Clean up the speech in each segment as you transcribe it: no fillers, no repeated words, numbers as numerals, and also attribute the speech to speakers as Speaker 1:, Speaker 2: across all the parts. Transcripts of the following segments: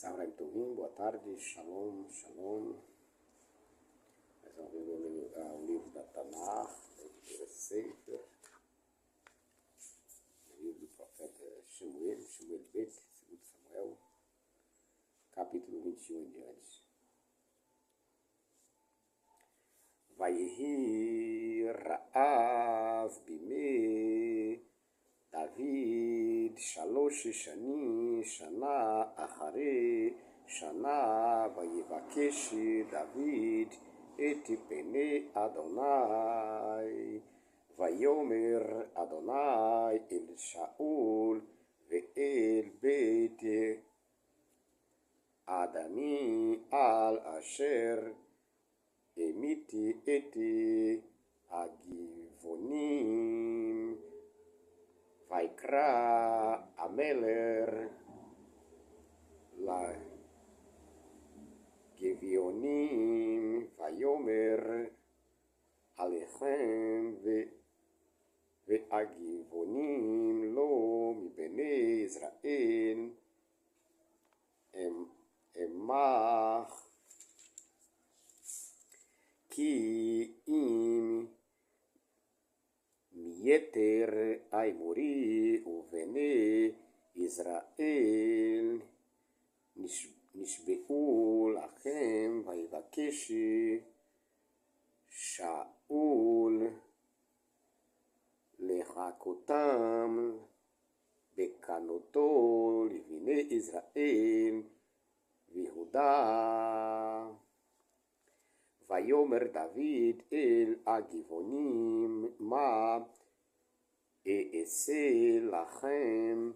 Speaker 1: Saharim Tovim, boa tarde, Shalom, Shalom. Nós vamos ver o livro da Tanakh, da Sefer, o livro do profeta Shemuel Bet, segundo Samuel, capítulo 21 em diante. Vaihi Ra'av Bimei David Shalosh Shani Shana Achare Shana Vayevakesh David et Pene Adonai Vayomer Adonai El Shaul Ve'el Beit Adani Al Asher Emiti eti Agivonim Vaikra Ameler La Gevionim Vayomer Alechem Ve Agivonim Lo Mi Bene Israel Emach Ki im Mieter Aimori Uvene Israel Nishbeu Lachem Vaivakeshi Shaul Lechakotam Bekanoto Livine Israel Vihuda Vayomer David el Agivonim ma Eese lachem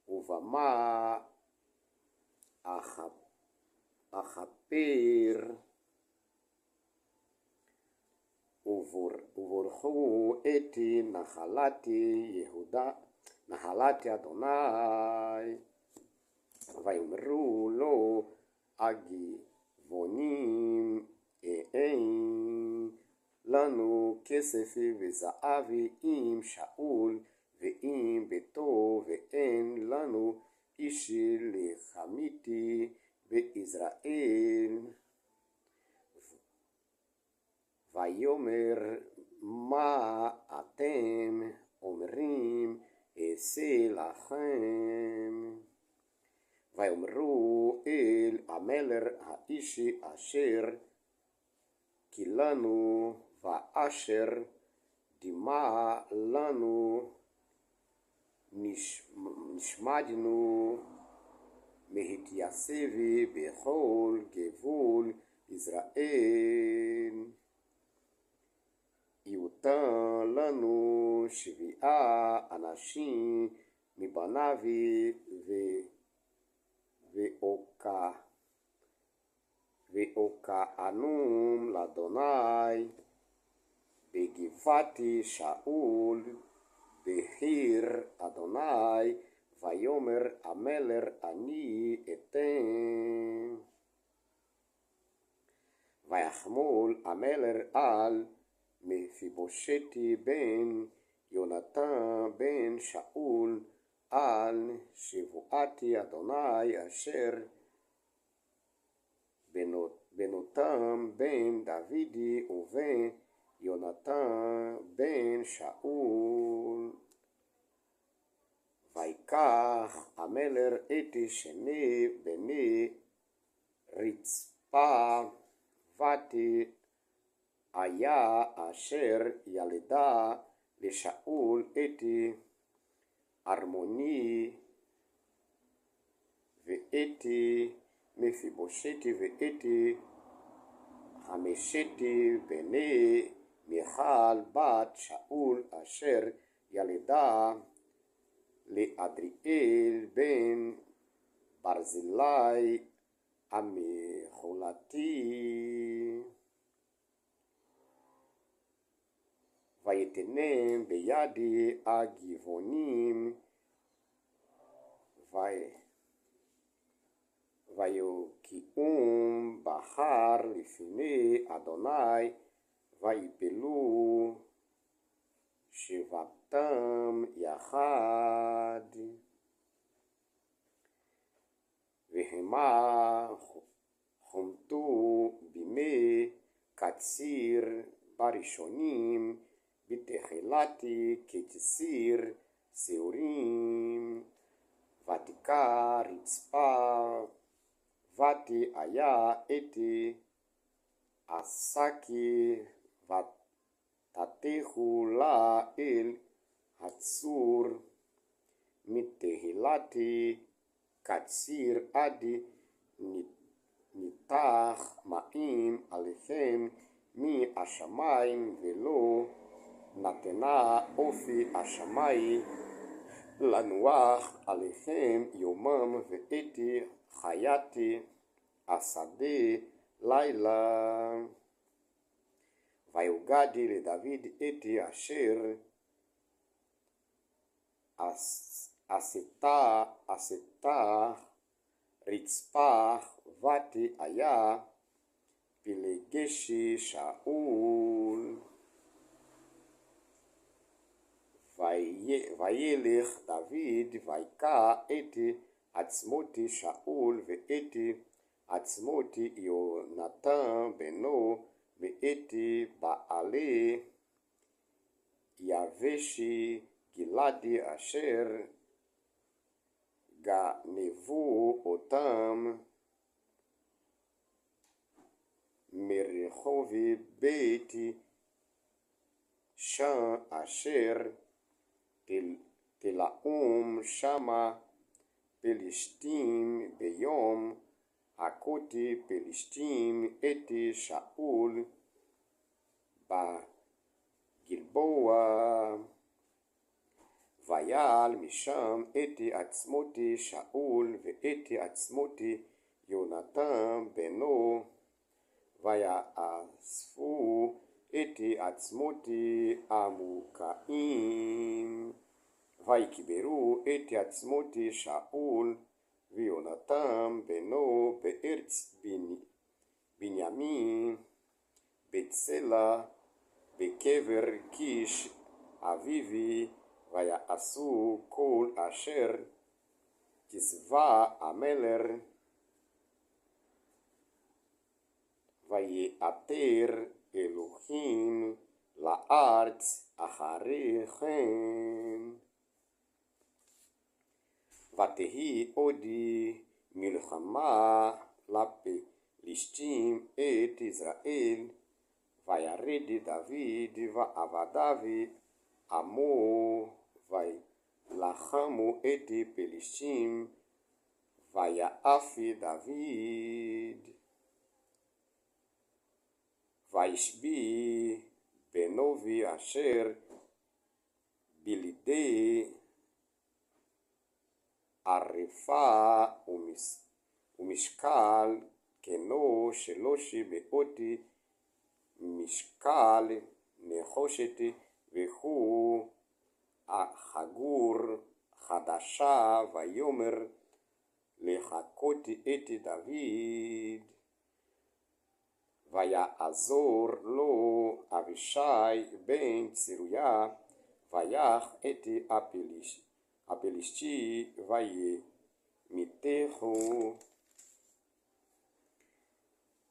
Speaker 1: uvama achaper uvorchu eti nachalati Yehuda nachalati Adonai Vayomeru lo Agivonim Ein lanu kesef וזהב עם שאול ועם ביתו ואין לנו איש לחמיתי בישראל ויאמר מה אתם אומרים אעשה לכם ויאמרו אל המלך האיש אשר כי לנו ואשר דמה לנו נשמדנו מהתייצב בכל גבול ישראל יותן לנו 7 אנשים מבניו ואוקענום לאדוני בגבעת שאול בחיר אדוני ויאמר המלך אני אתן ויחמול המלך על מפיבושת בן יונתן בן שאול על שבועת אדוני אשר בנותם בן דודי ובן יונתן בן שאול ויקח המלך את שני בני רצפה ותהיה אשר ילדה לשאול את ארמוני ואת מפיבושת ואת 5 בני מיכל בת שאול אשר ילדה לאדריאל בן ברזילי המחולתי ויתנם ביד הגבעונים ויוקיעום בהר לפני אדוני ויפלו שבעתם יחד בהמה חומתו בימי קציר בראשונים, בתחילתי כתסיר שעורים, ותיקה רצפה, ותהיה אתי עסקי, ותתחו לה אל הצור, מתהילתי קציר עד ניתח מים עליכם מהשמיים, ולא נתנה אופי השמיים לנוח עליכם יומם, ואתי חייתי השדה לילה. ויוגדי לדוד אתי אשר עשתה רצפה, ותהיה פלגשי שאול. וילך דוד ויכה את עצמותי שאול, ואת עצמותי יונתן בנו, ואת בעלי יבשי גלעדי אשר גנבו אותם מרחובי בית שם, אשר תלאום שמה פלשתים ביום הכותי פלשתים את שאול בגלבוע. ויעל משם את עצמותי שאול, ואת עצמותי יונתן בנו, ויאספו את עצמותי המוקעים, ויקברו את עצמותי שאול ויונתן בנו בארץ בנימין, בצלע בקבר קיש אביבי, ויעשו כל אשר כסבה המלך, ויעתר אלוהים לארץ אחרי כן. ותהי עודי מלחמה לפלשתים את ישראל, וירד דוד ועבדיו עמו, וילחמו את פלשתים, ויעף דוד. וישבי בנובי אשר בלידי ערפה, ומשקל כנו 300 משקל נחושת, והוא חגור חדשה. ויאמר לחקות את דוד, ויעזור לו אבישי בן צרויה, ויך את הפלשתי וימיתהו.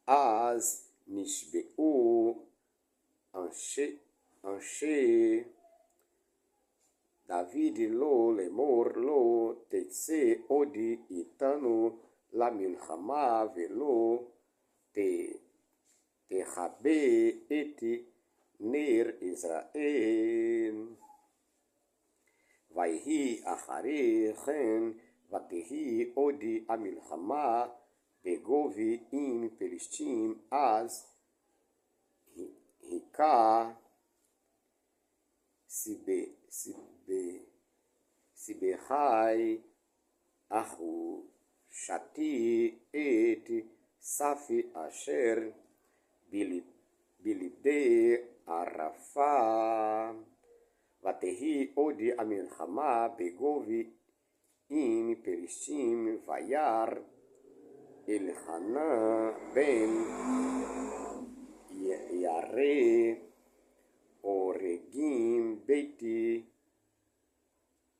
Speaker 1: אז נשבעו אנשי דוד לו לאמור, לא תצא עוד איתנו למלחמה, ולא תכבה את נר ישראל. ויהי אחרי כן, ותהי עוד המלחמה בגובי עם פלשתים, אז היכה סיבחי אחושתי את ספי אשר בלידי ערפה. ותהי עוד המלחמה בגובי עם פלשתים, וירא אלחנן בן ירא הורגים ביתי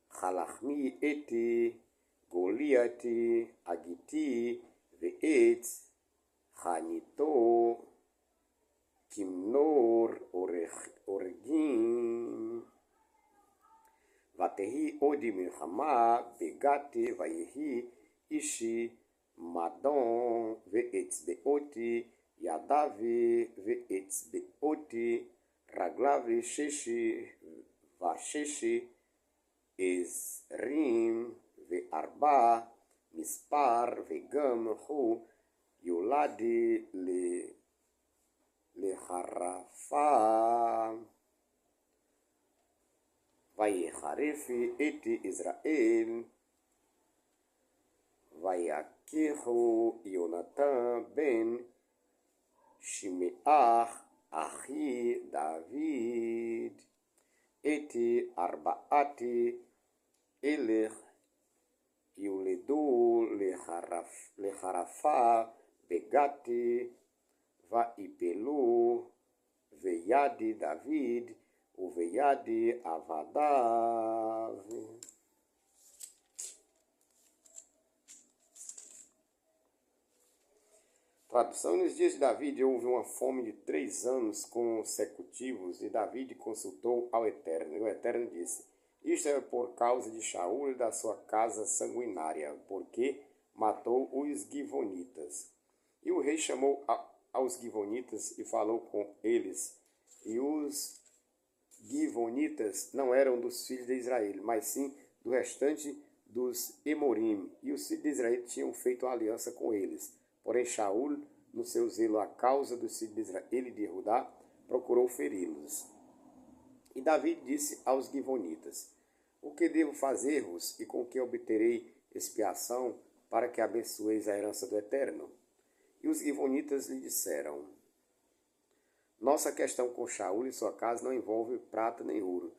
Speaker 1: חלחמי את Goliati, Agiti, Ve'etz, Hanito, Kimnor, Oregim, Vatehi, Odi Milchama, Begati, Vayehi, Ishi, Madon, Ve'etz Beoti, Yadavi, Ve'etz Beoti, Raglavi, Sheshi, Vasheshi, Ezrim, Ve'arba, Mispar, Ve'gam, Hu, Yoladi, Leharafa, Vayecharefi, Eti Israel, Vayakehu, Yonatan, Ben, Shimeach, Ahi, David, Eti Arbaati, Elech, Yuledu, Leharafa, Begati, Vaipelu, Veyadi David, Uveyadi Avadav. Tradução: nos dias de David houve uma fome de 3 anos consecutivos, e David consultou ao Eterno. E o Eterno disse: isto é por causa de Shaul e da sua casa sanguinária, porque matou os Givonitas. E o rei chamou aos Givonitas e falou com eles. E os Givonitas não eram dos filhos de Israel, mas sim do restante dos Emorim. E os filhos de Israel tinham feito uma aliança com eles. Porém, Shaul, no seu zelo à causa dos filhos de Israel e de Judá, procurou feri-los. E Davi disse aos Givonitas: o que devo fazer-vos e com que obterei expiação para que abençoeis a herança do Eterno? E os Givonitas lhe disseram: nossa questão com Shaul e sua casa não envolve prata nem ouro,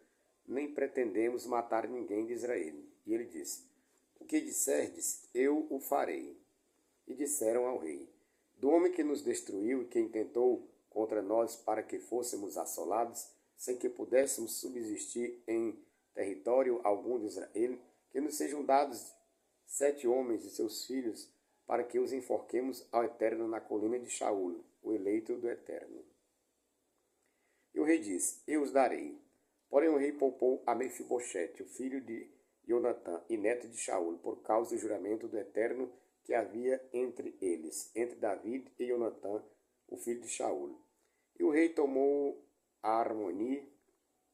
Speaker 1: nem pretendemos matar ninguém de Israel. E ele disse: o que disserdes, eu o farei. E disseram ao rei: do homem que nos destruiu e que intentou contra nós para que fôssemos assolados, sem que pudéssemos subsistir em território algum de Israel, que nos sejam dados 7 homens e seus filhos, para que os enforquemos ao Eterno na colina de Shaul, o eleito do Eterno. E o rei disse: eu os darei. Porém o rei poupou a Mefiboshete, o filho de Jonatã e neto de Shaul, por causa do juramento do Eterno que havia entre eles, entre David e Jonatã, o filho de Shaul. E o rei tomou a Armoni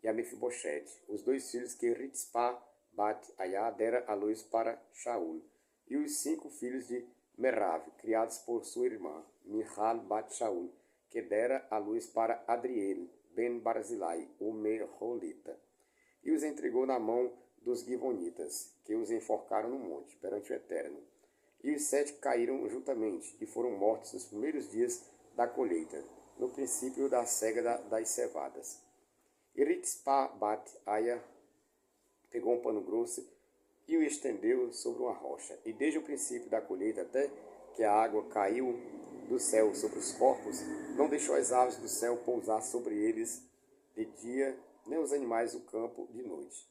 Speaker 1: e a Mefiboshete, os 2 filhos que Ritzpá Bat Ayá dera à luz para Shaul, e os 5 filhos de Merav, criados por sua irmã, Michal Bat Shaul, que dera à luz para Adriel, Ben Barzilai, o Meholita, e os entregou na mão dos Givonitas, que os enforcaram no monte, perante o Eterno. E os 7 caíram juntamente, e foram mortos nos primeiros dias da colheita, no princípio da cega das cevadas. E Ritzpá Bat Aya pegou um pano grosso e o estendeu sobre uma rocha. E desde o princípio da colheita até que a água caiu do céu sobre os corpos, não deixou as aves do céu pousar sobre eles de dia, nem os animais do campo de noite.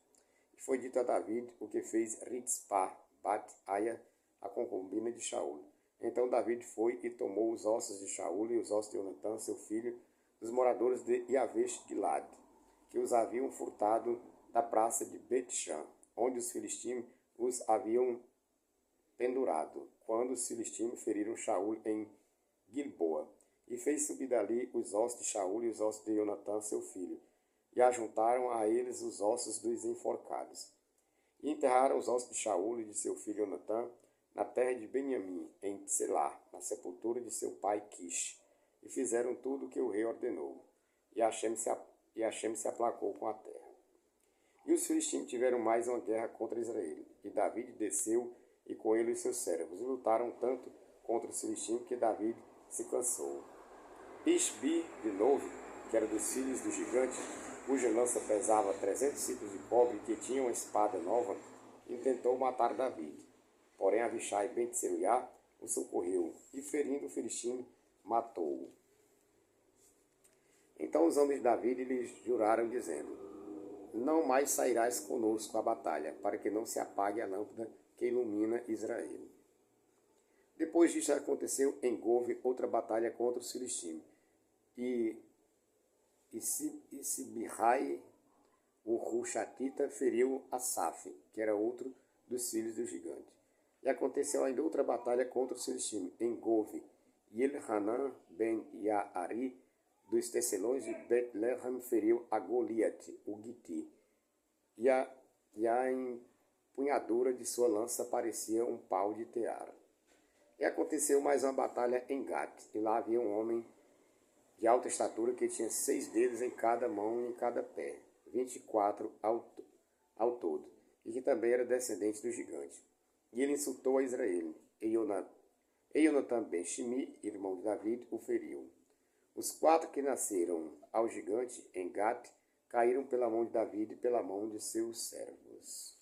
Speaker 1: E foi dito a David o que fez Ritzpá Bat Aya, a concubina de Shaul. Então David foi e tomou os ossos de Shaul e os ossos de Jonatã, seu filho, dos moradores de Yavesh-Gilad, que os haviam furtado da praça de Bet-Shan, onde os filisteus os haviam pendurado, quando os filisteus feriram Shaul em Gilboa. E fez subir dali os ossos de Shaul e os ossos de Jonatã, seu filho, e ajuntaram a eles os ossos dos enforcados. E enterraram os ossos de Shaul e de seu filho Jonatã na terra de Benjamim, em Tselá, na sepultura de seu pai Quish, e fizeram tudo o que o rei ordenou. E Hashem se aplacou com a terra. E os filisteus tiveram mais uma guerra contra Israel, e David desceu, e com ele os seus servos, e lutaram tanto contra os filisteus que David se cansou. Ishbi, de novo, que era dos filhos do gigante, cuja lança pesava 300 ciclos de cobre, que tinha uma espada nova, intentou matar David. Porém Avishai ben Tseruiá o socorreu, e ferindo o filisteu, matou-o. Então os homens de David lhe juraram, dizendo: não mais sairás conosco à batalha, para que não se apague a lâmpada que ilumina Israel. Depois disso aconteceu em Gove outra batalha contra os filisteus. E Sibihai, o Rushatita, feriu Asaf, que era outro dos filhos do gigante. E aconteceu ainda outra batalha contra os filisteus em Gove. E Elhanan ben Yaari, dos tecelões de Betlehem, feriu a Goliate, o Giti. E a empunhadura de sua lança parecia um pau de tear. E aconteceu mais uma batalha em Gat, e lá havia um homem de alta estatura que tinha 6 dedos em cada mão e em cada pé, 24 ao todo, e que também era descendente do gigante. E ele insultou a Israel, e Ionatan ben Shimi, irmão de David, o feriu. Os 4 que nasceram ao gigante em Gat caíram pela mão de David e pela mão de seus servos.